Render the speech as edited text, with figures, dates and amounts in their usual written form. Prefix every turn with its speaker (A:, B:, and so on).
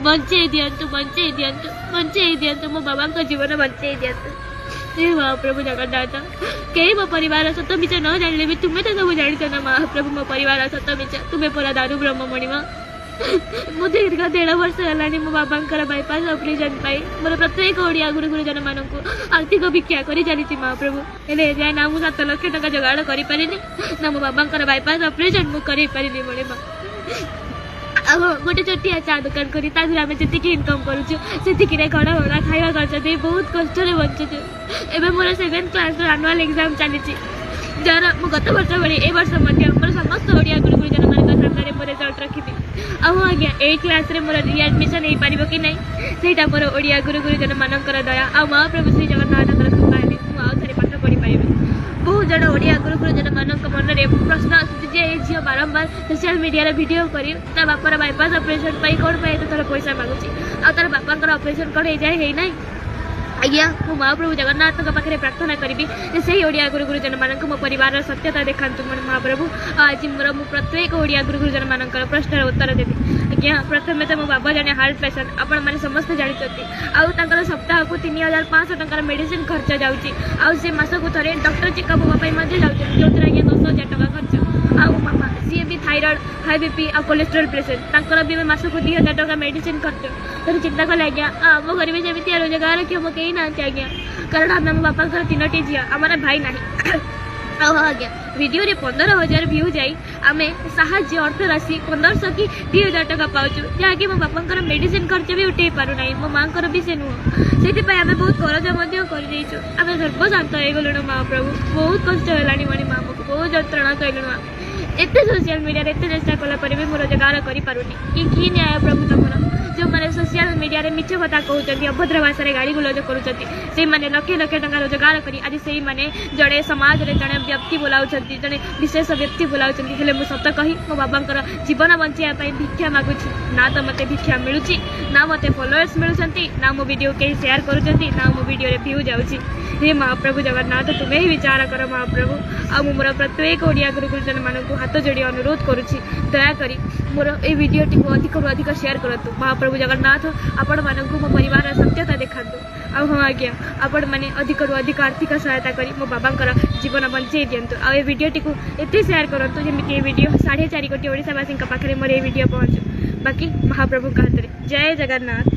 A: बंचेई दियंतु मो बाबा को जीवन बंचेई दियंतु। हे महाप्रभु जगन्नाथ कई मो परिवार सत मिछ न जानिले भी तुम्हें तो सब जानिछ ना महाप्रभु मो परिवार सत मिछ तुम्हें पूरा दारू ब्रह्ममणि माँ मो दीर्घ 1.5 वर्ष है मो बाबा बाईपास ऑपरेशन पाई मोर प्रत्येक ओडिया गुरु गुरुजन मान आर्थिक भिक्षा कर चली महाप्रभु हेले जाए ना मुझे 7 लाख टका जोगाड़ कर ना मो बाबा बाईपास ऑपरेशन मुझे पारि मणि माँ गोटे छोटिया चा दुकान करी आम जी इनकम करुँ घड़ा भड़ा खावा खर्च बहुत कष्ट बंचुचु एवं मोर 7th क्लास एनुअल एग्जाम चली जार मु गत वर्ष भाई ए वर्ष मोर समस्त ओडिया गुरु गुरुजन मान सामने मोर रिजल्ट रखी आज्ञा 8 क्लास मोर रिएडमिशन हो पार कि ना सहीटा मोर ओडिया गुरु गुरुजन मानकर दया आ महाप्रभु श्री जगन्नाथ कृपा हेल्ले मुझे पाठ पढ़ी पारि बहुत जन ओडिया गुरु गुरुजन मान मन में प्रश्न आसूँ झील बारंबार सोशल मीडिया भिड कर बापर बाईपास ऑपरेशन कौन पाए थर पैसा मांगुची आ तार बापा ऑपरेशन कौन हो जाए ना आज्ञा मु महाप्रभु जगन्नाथ पाखे प्रार्थना करी से ओडिया गुरु गुरुजन मान मो परिवार सत्यता देखा महाप्रभु आज मोर मु प्रत्येक ओडिया गुरु गुरुजन मान प्रश्न उत्तर देवी आज्ञा प्रथम तो मो बाबा जने हार्ट पेसेंट आपण मैंने समस्त जानते आउ सप्ताह को 3500 टकर मेडिसिन खर्च जाऊँगी आउ मास को थे डॉक्टर चेकअप होगापी जाऊँ जो आज्ञा 10,000 टका खर्च आउ मामा सी भी थायराइड हाई बीपी आ कोलेस्ट्रोल पेसेंट भी मास को 2,000 टका मेडिसिन खर्च तो चिंता कले आज्ञा आम घर में जमी रोजगार क्षम कहीं ना आज्ञा कारण आम बापा 3टी झी आम भाई ना आज्ञा वीडियो रे 15,000 व्यू जाई आम साहाଯ୍य अर्थ राशि 1500 कि 2,000 टका पाचु जहाँकि मो बापा मेडिसिन खर्च भी उठे पारना मो माँ भी से नुह से आम बहुत करज आम सर्वशांत हो गलु महाप्रभु बहुत कष्ट है मणि माँ बहुत जंत्रणा कहलु एत सोशल मीडिया एत चेष्टा कलापर भी मोर रोजगार करें कि न्याय प्रभु तुम जो मैंने सोशल मीडिया रे मिछ कथा कहते अभद्र भाषा गाड़ी गुलज करुँचे लक्ष लक्ष टका रोजगार कर आज से मैंने जड़े समाज रे जड़े व्यक्ति बोलाऊँ जड़े विशेष व्यक्ति बोलाऊँ हेल्ले मुझे सत कही मो बाबा जीवन बचाई भिक्षा मागुची ना तो मत भिक्षा मिलूँ ना मत फॉलोअर्स मिलुँच ना मो वीडियो कहीं शेयर करुँच ना मो वीडियो रे व्यू जाऊँगी हे महाप्रभु जगन्नाथ तुम्हें ही विचार कर महाप्रभु आ मोर प्रत्येक ओडिया गुरु गुरुजन मान हाथ जोड़ी अनुरोध करुँची दयाकोरी मोर ए वीडियो टी अधिक अधिक शेयर करूँ महाप्रभु जगन्नाथ आपण मानक मो परिवार सत्यता देखा आ हाँ आज्ञा आपण मैंने अधिक अधिक आर्थिक सहायता करी मो बाबा जीवन बंचेई दिंतु आ वीडियो टी एत शेयर करूँ जमी ये वीडियो 4.5 कोटी ओडिशावासी पाखे मोर ये वीडियो पहुँचू बाकी महाप्रभु हाथ में जय जगन्नाथ।